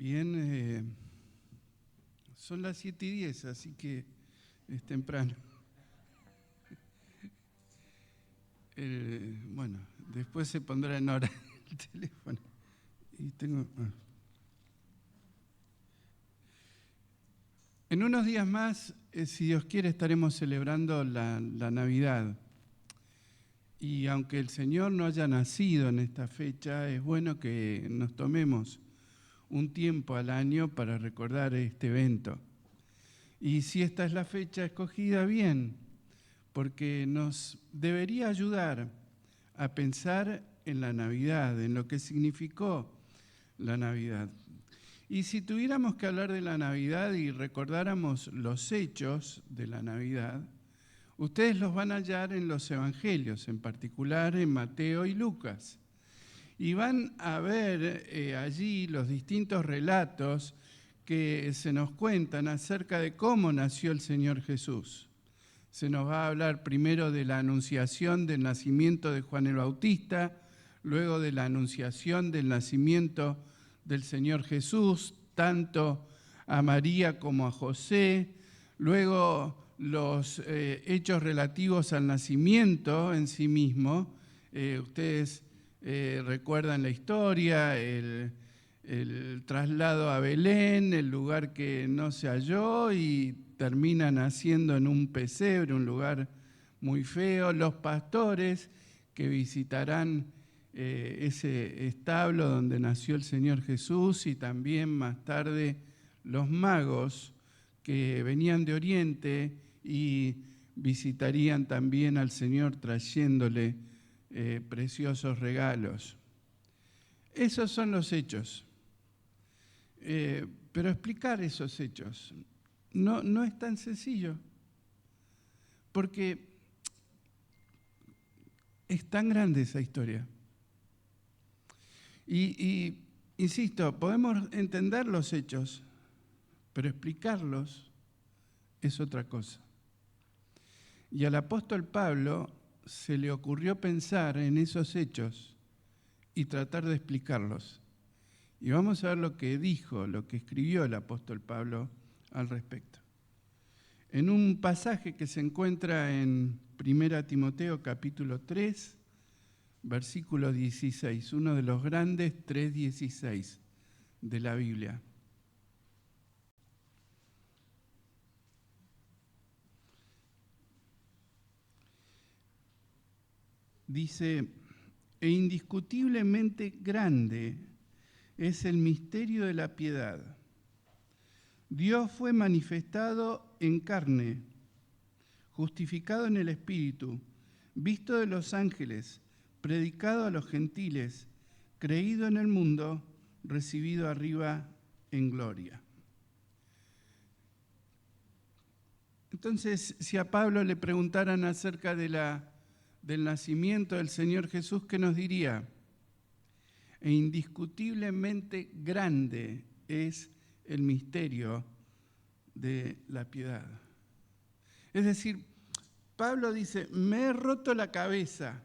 Bien, son las 7:10, así que es temprano. Bueno, después se pondrá en hora el teléfono. Y En unos días más, si Dios quiere, estaremos celebrando la Navidad. Y aunque el Señor no haya nacido en esta fecha, es bueno que nos tomemos un tiempo al año para recordar este evento. Y si esta es la fecha escogida, bien, porque nos debería ayudar a pensar en la Navidad, en lo que significó la Navidad. Y si tuviéramos que hablar de la Navidad y recordáramos los hechos de la Navidad, ustedes los van a hallar en los evangelios, en particular en Mateo y Lucas. Y van a ver allí los distintos relatos que se nos cuentan acerca de cómo nació el Señor Jesús. Se nos va a hablar primero de la anunciación del nacimiento de Juan el Bautista, luego de la anunciación del nacimiento del Señor Jesús, tanto a María como a José, luego los hechos relativos al nacimiento en sí mismo. Ustedes recuerdan la historia, el traslado a Belén, el lugar que no se halló y termina naciendo en un pesebre, un lugar muy feo. Los pastores que visitarán ese establo donde nació el Señor Jesús, y también más tarde los magos que venían de Oriente y visitarían también al Señor trayéndole preciosos regalos. Esos son los hechos. Pero explicar esos hechos no es tan sencillo, porque es tan grande esa historia. Y insisto, podemos entender los hechos, pero explicarlos es otra cosa. Y al apóstol Pablo se le ocurrió pensar en esos hechos y tratar de explicarlos. Y vamos a ver lo que dijo, lo que escribió el apóstol Pablo al respecto. En un pasaje que se encuentra en 1 Timoteo capítulo 3, versículo 16, uno de los grandes 3:16 de la Biblia. Dice: e indiscutiblemente grande es el misterio de la piedad. Dios fue manifestado en carne, justificado en el Espíritu, visto de los ángeles, predicado a los gentiles, creído en el mundo, recibido arriba en gloria. Entonces, si a Pablo le preguntaran acerca del nacimiento del Señor Jesús, ¿qué nos diría? E indiscutiblemente grande es el misterio de la piedad. Es decir, Pablo dice: me he roto la cabeza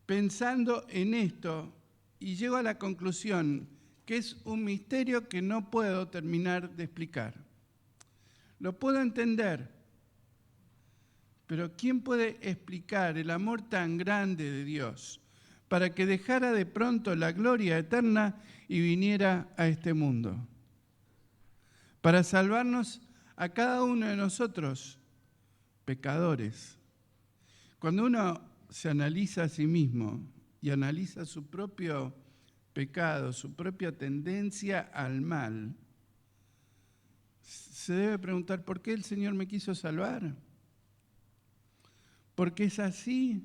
pensando en esto y llego a la conclusión que es un misterio que no puedo terminar de explicar. Lo puedo entender, pero ¿quién puede explicar el amor tan grande de Dios para que dejara de pronto la gloria eterna y viniera a este mundo? Para salvarnos a cada uno de nosotros, pecadores. Cuando uno se analiza a sí mismo y analiza su propio pecado, su propia tendencia al mal, se debe preguntar: ¿por qué el Señor me quiso salvar? Porque es así,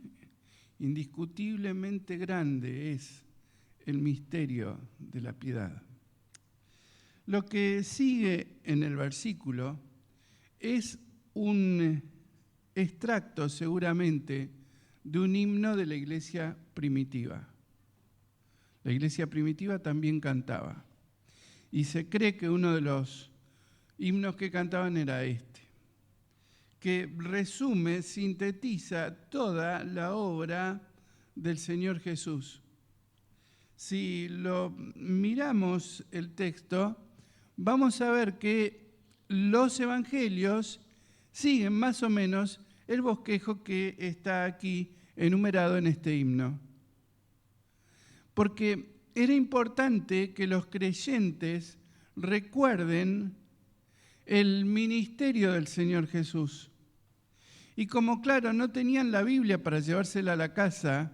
indiscutiblemente grande es el misterio de la piedad. Lo que sigue en el versículo es un extracto seguramente de un himno de la iglesia primitiva. La iglesia primitiva también cantaba. Y se cree que uno de los himnos que cantaban era este, que resume, sintetiza toda la obra del Señor Jesús. si lo miramos el texto, vamos a ver que los evangelios siguen más o menos el bosquejo que está aquí enumerado en este himno. Porque era importante que los creyentes recuerden el ministerio del Señor Jesús. Y como claro, no tenían la Biblia para llevársela a la casa,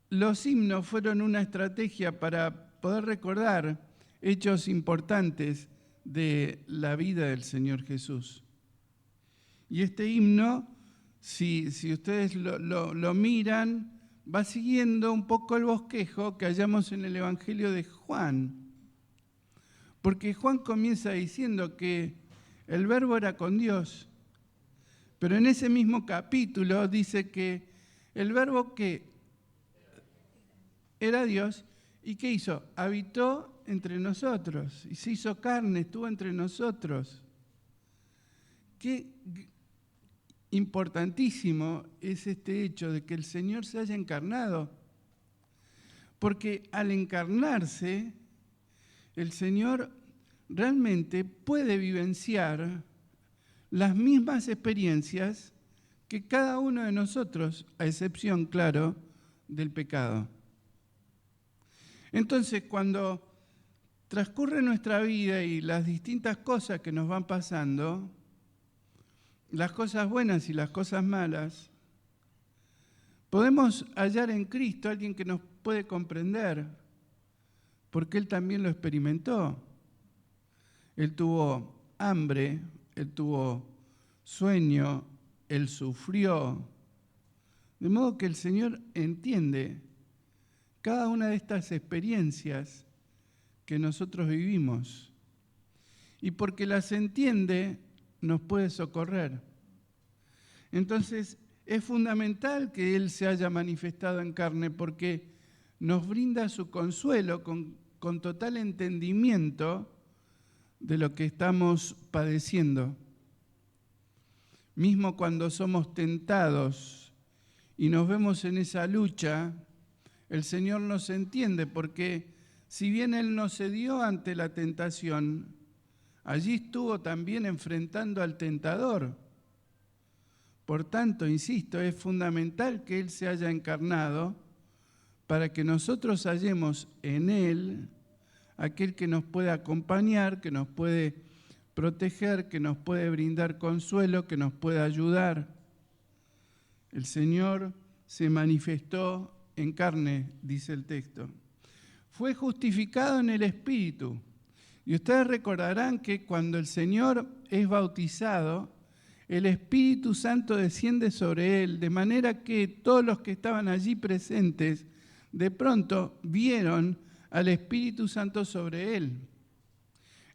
los himnos fueron una estrategia para poder recordar hechos importantes de la vida del Señor Jesús. Y este himno, si ustedes lo miran, va siguiendo un poco el bosquejo que hallamos en el Evangelio de Juan. Porque Juan comienza diciendo que el Verbo era con Dios, pero en ese mismo capítulo dice que el Verbo que era Dios, ¿y qué hizo? Habitó entre nosotros y se hizo carne, estuvo entre nosotros. Qué importantísimo es este hecho de que el Señor se haya encarnado, porque al encarnarse, el Señor realmente puede vivenciar las mismas experiencias que cada uno de nosotros, a excepción, claro, del pecado. Entonces, cuando transcurre nuestra vida y las distintas cosas que nos van pasando, las cosas buenas y las cosas malas, podemos hallar en Cristo a alguien que nos puede comprender, porque Él también lo experimentó. Él tuvo hambre, Él tuvo sueño, Él sufrió. De modo que el Señor entiende cada una de estas experiencias que nosotros vivimos. Y porque las entiende, nos puede socorrer. Entonces, es fundamental que Él se haya manifestado en carne porque nos brinda su consuelo con total entendimiento de lo que estamos padeciendo. Mismo cuando somos tentados y nos vemos en esa lucha, el Señor nos entiende porque si bien Él no cedió ante la tentación, allí estuvo también enfrentando al tentador. Por tanto, insisto, es fundamental que Él se haya encarnado para que nosotros hallemos en Él aquel que nos puede acompañar, que nos puede proteger, que nos puede brindar consuelo, que nos puede ayudar. El Señor se manifestó en carne, dice el texto. Fue justificado en el Espíritu. Y ustedes recordarán que cuando el Señor es bautizado, el Espíritu Santo desciende sobre Él, de manera que todos los que estaban allí presentes, de pronto vieron al Espíritu Santo sobre Él.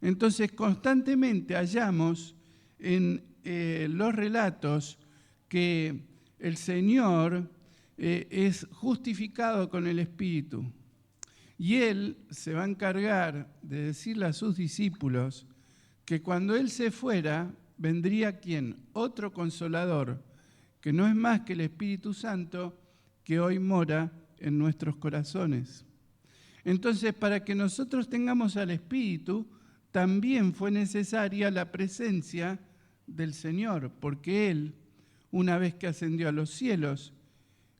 Entonces, constantemente hallamos en los relatos que el Señor es justificado con el Espíritu. Y Él se va a encargar de decirle a sus discípulos que cuando Él se fuera, vendría ¿quién? Otro Consolador, que no es más que el Espíritu Santo que hoy mora en nuestros corazones. Entonces, para que nosotros tengamos al Espíritu, también fue necesaria la presencia del Señor, porque Él, una vez que ascendió a los cielos,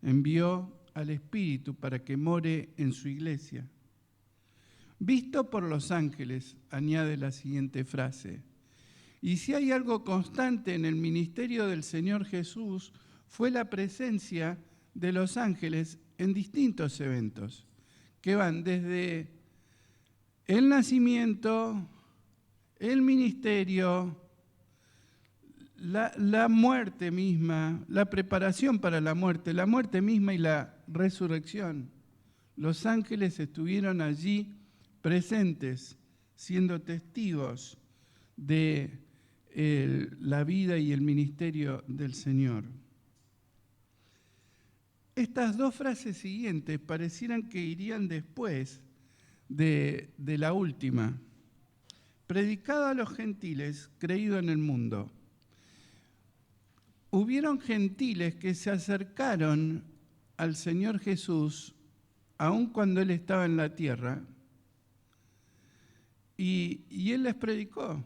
envió al Espíritu para que more en su iglesia. Visto por los ángeles, añade la siguiente frase. Y si hay algo constante en el ministerio del Señor Jesús, fue la presencia de los ángeles en distintos eventos, que van desde el nacimiento, el ministerio, la muerte misma, la preparación para la muerte misma y la resurrección. Los ángeles estuvieron allí presentes, siendo testigos de la vida y el ministerio del Señor. Estas dos frases siguientes parecieran que irían después de la última. Predicado a los gentiles, creído en el mundo. Hubieron gentiles que se acercaron al Señor Jesús aun cuando Él estaba en la tierra, y Él les predicó.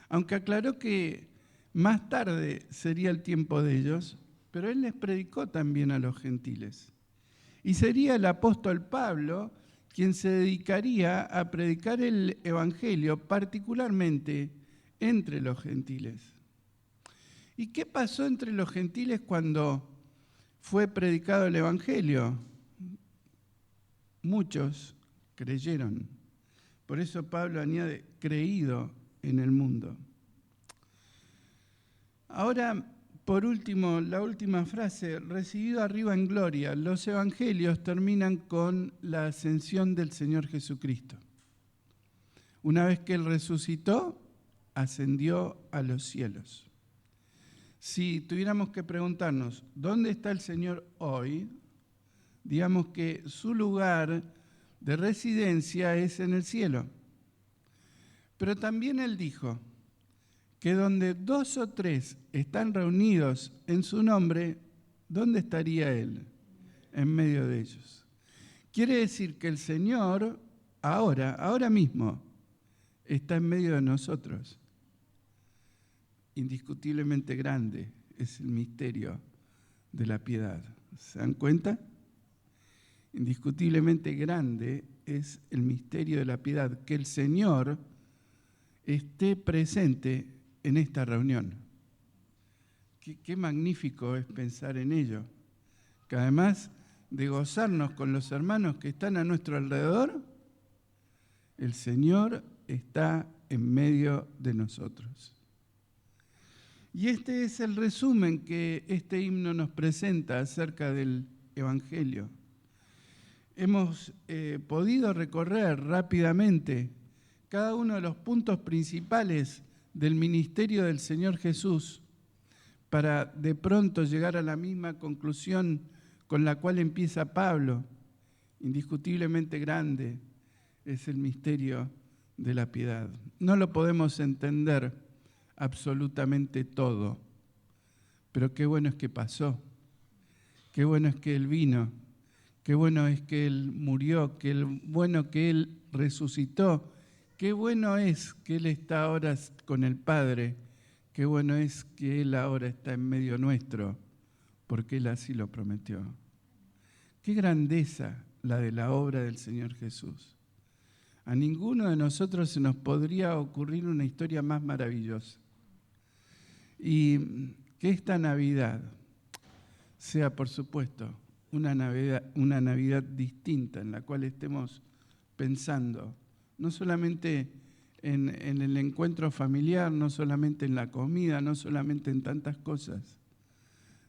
Aunque aclaró que más tarde sería el tiempo de ellos, pero Él les predicó también a los gentiles. Y sería el apóstol Pablo quien se dedicaría a predicar el evangelio, particularmente entre los gentiles. ¿Y qué pasó entre los gentiles cuando fue predicado el evangelio? Muchos creyeron. Por eso Pablo añade, creído en el mundo. Ahora, por último, la última frase, recibido arriba en gloria. Los evangelios terminan con la ascensión del Señor Jesucristo. Una vez que Él resucitó, ascendió a los cielos. Si tuviéramos que preguntarnos, ¿dónde está el Señor hoy? Digamos que su lugar de residencia es en el cielo. Pero también Él dijo que donde 2 o 3 están reunidos en su nombre, ¿dónde estaría Él? En medio de ellos. Quiere decir que el Señor ahora mismo, está en medio de nosotros. Indiscutiblemente grande es el misterio de la piedad. ¿Se dan cuenta? Indiscutiblemente grande es el misterio de la piedad, que el Señor esté presente en esta reunión. Qué magnífico es pensar en ello, que además de gozarnos con los hermanos que están a nuestro alrededor, el Señor está en medio de nosotros. Y este es el resumen que este himno nos presenta acerca del Evangelio. Hemos podido recorrer rápidamente cada uno de los puntos principales del ministerio del Señor Jesús para de pronto llegar a la misma conclusión con la cual empieza Pablo. Indiscutiblemente grande es el misterio de la piedad. No lo podemos entender absolutamente todo, pero qué bueno es que pasó, qué bueno es que Él vino, qué bueno es que Él murió, bueno que Él resucitó, qué bueno es que Él está ahora con el Padre, qué bueno es que Él ahora está en medio nuestro, porque Él así lo prometió. Qué grandeza la de la obra del Señor Jesús. A ninguno de nosotros se nos podría ocurrir una historia más maravillosa. Y que esta Navidad sea, por supuesto, una Navidad distinta en la cual estemos pensando, no solamente en el encuentro familiar, no solamente en la comida, no solamente en tantas cosas,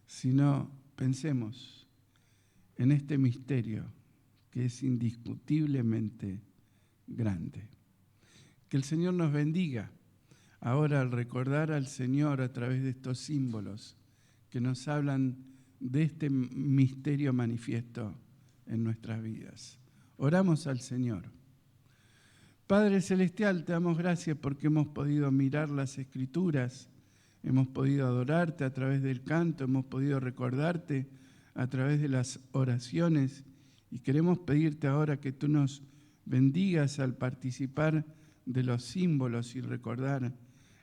sino pensemos en este misterio que es indiscutiblemente grande. Que el Señor nos bendiga ahora al recordar al Señor a través de estos símbolos que nos hablan de este misterio manifiesto en nuestras vidas. Oramos al Señor. Padre Celestial, te damos gracias porque hemos podido mirar las Escrituras, hemos podido adorarte a través del canto, hemos podido recordarte a través de las oraciones y queremos pedirte ahora que tú nos bendigas al participar de los símbolos y recordar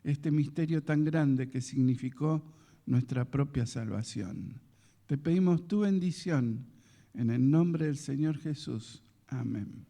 este misterio tan grande que significó nuestra propia salvación. Te pedimos tu bendición en el nombre del Señor Jesús. Amén.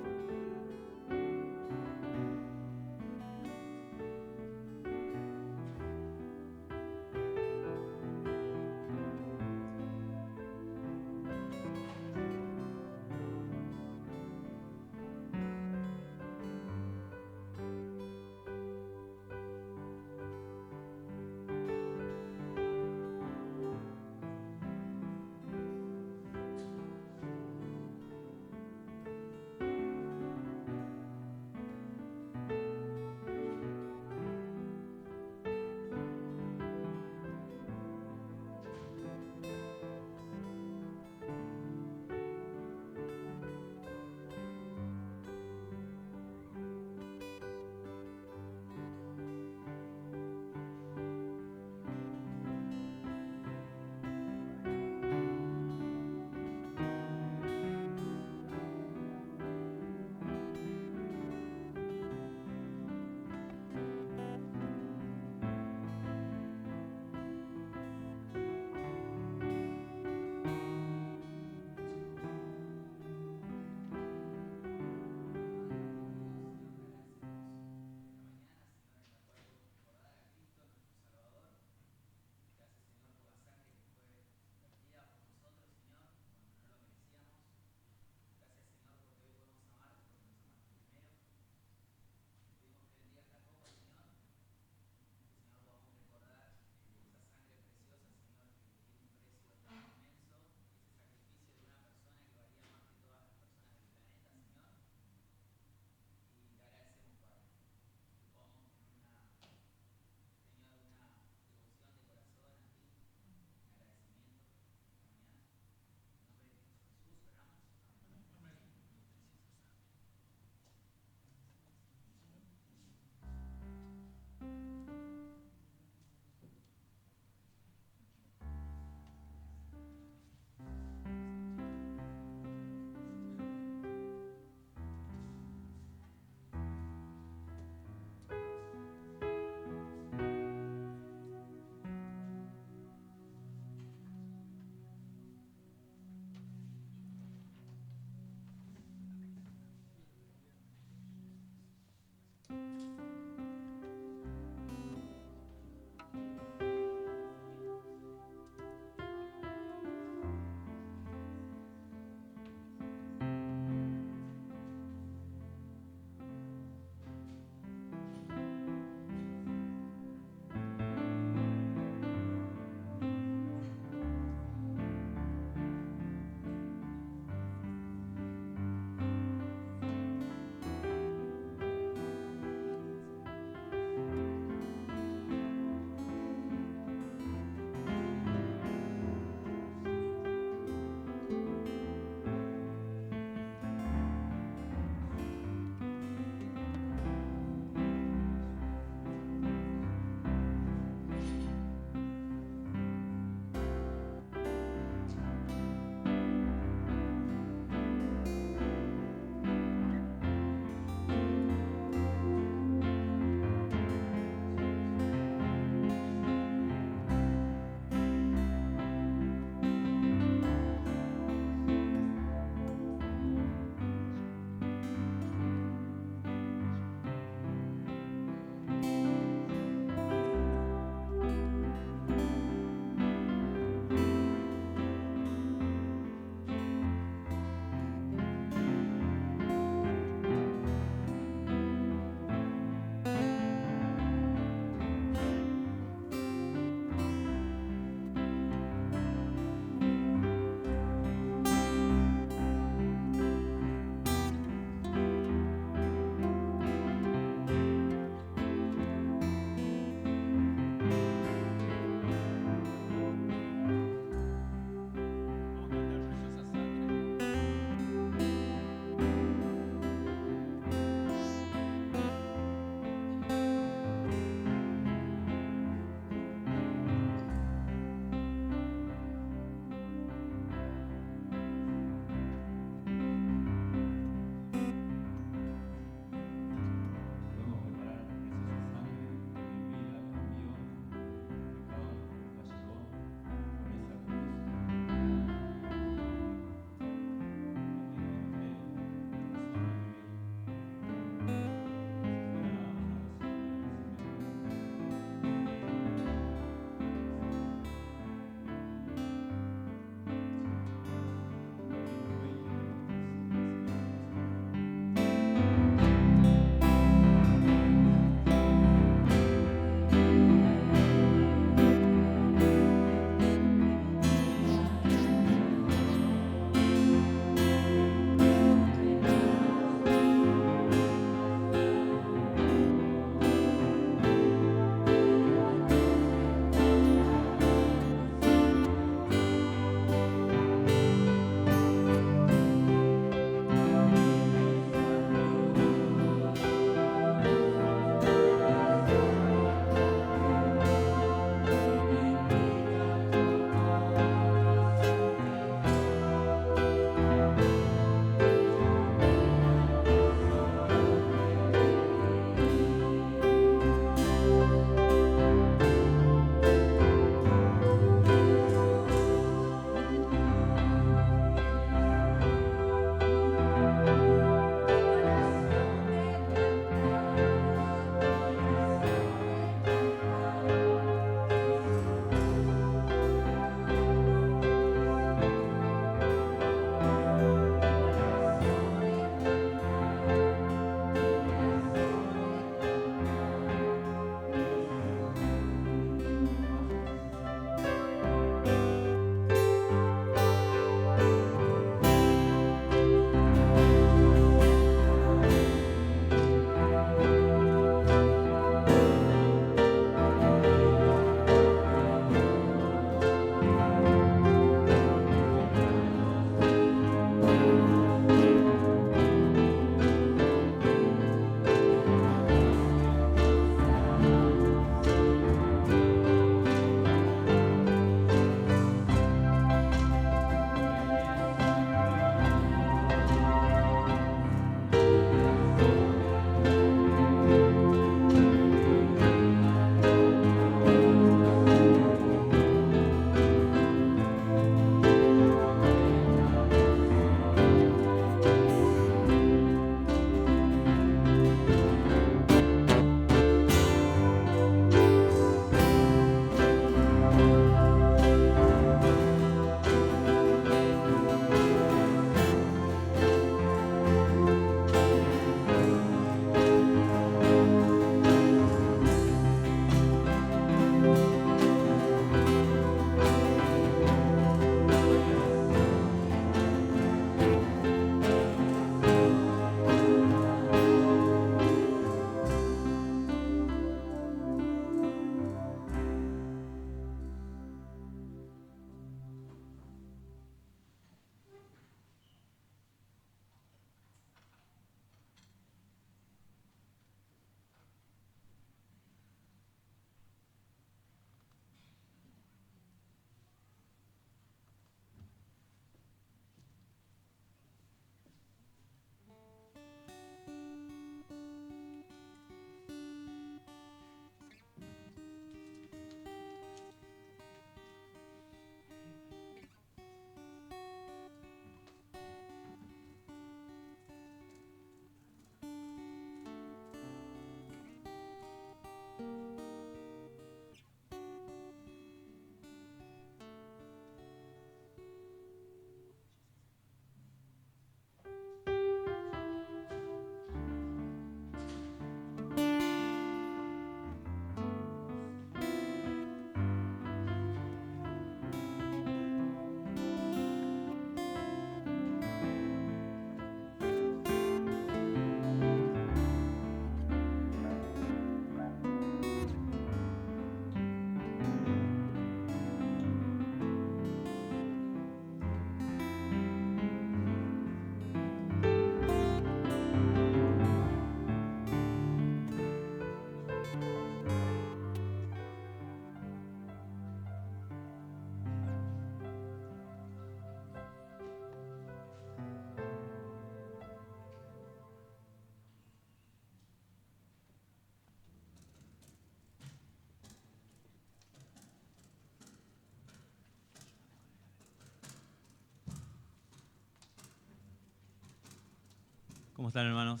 ¿Cómo están, hermanos?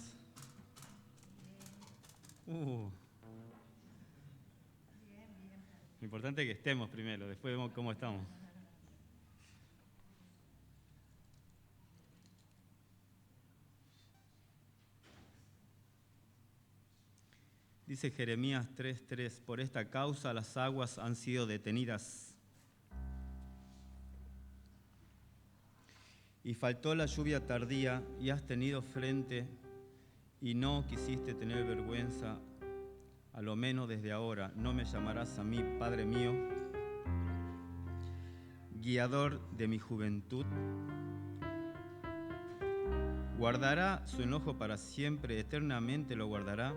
Lo importante es que estemos primero, después vemos cómo estamos. Dice Jeremías 3:3, por esta causa las aguas han sido detenidas. Y faltó la lluvia tardía, y has tenido frente, y no quisiste tener vergüenza. A lo menos desde ahora no me llamarás a mí, Padre mío, guiador de mi juventud. Guardará su enojo para siempre, eternamente lo guardará.